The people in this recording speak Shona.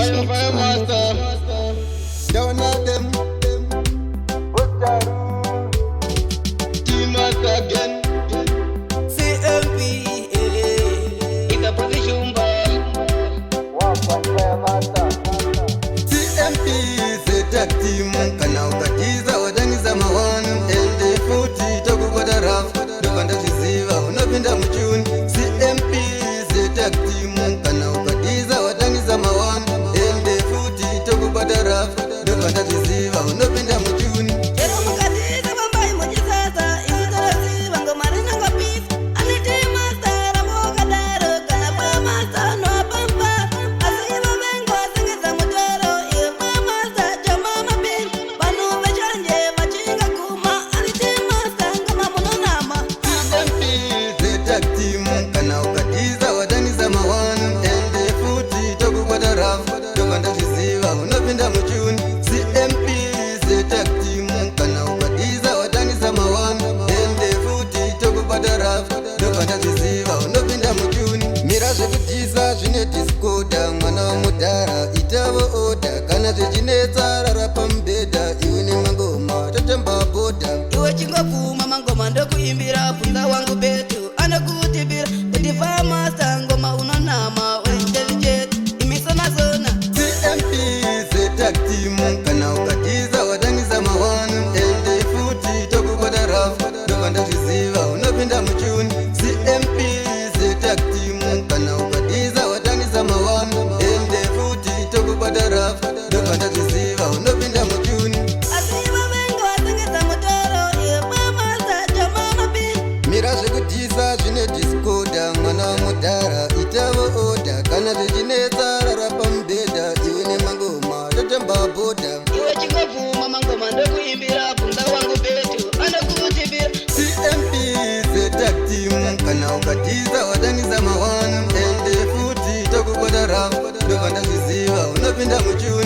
Fire, fire master. Down at them. Team master again. CMP, Ita position bar. Fire master. CMP zetak team. Kana ukatiza wadangiza mawanu. LD futi tokupata rafu. Dukanda ziziva unapinda mchuni. CMP zetak team. Kana ukatiza wadangiza mawanu. LD futi tokupata rafu. Dukanda ziziva unapinda mchuni. ero mukatiza bambai mujisasa izitarasi bango marina kwa peace aniti master ramoka daro kana pa master no pampa asiba bengo asingeza mutoro iba master jama mapin panu bechanje machinga kuma aniti master ngama munonama CMP zetak team. Kana ukatiza wadangiza mawanu. LD futi tokupata rafu. Dukanda ziziva unapinda mchuni. CMP zetak team. Kana ukatiza wadangiza mawanu. LD futi tokupata rafu. Dukanda ziziva unapinda mchuni. Mira zvekutiza zvine diskoda. Mwana wa mudhara itavo oda. Kana zvechinetsa rara pambedha. Iwe nemangoma tatamba boda. iwe chingopfuma mangoma ndokuimbira pfunza wangu betu anokutibira kuti fa master ngoma unonama uri intelligent imisonazona CMP zetak team. Kana ukatiza wadangiza mawanu. LD futi tokupata rafu. Dukanda ziziva unapinda mchuni. CMP zetak team. Kana ukatiza wadangiza mawanu. LD futi tokupata rafu. Dukanda ziziva unapinda mchuni. asiva vengo asingeza mutoro iwe master jama mapin Mira zvekutiza zvine diskoda. Mwana wa mudhara itavo oda. Kana zvechinetsa rara pambedha. Iwe nemangoma tatamba boda. iwe chingopfuma mangoma ndokuimbira pfunza wangu betu anokutibira CMP zetak team. Kana ukatiza wadangiza mawanu. LD futi tokupata rafu. Dukanda ziziva unapinda mchuni.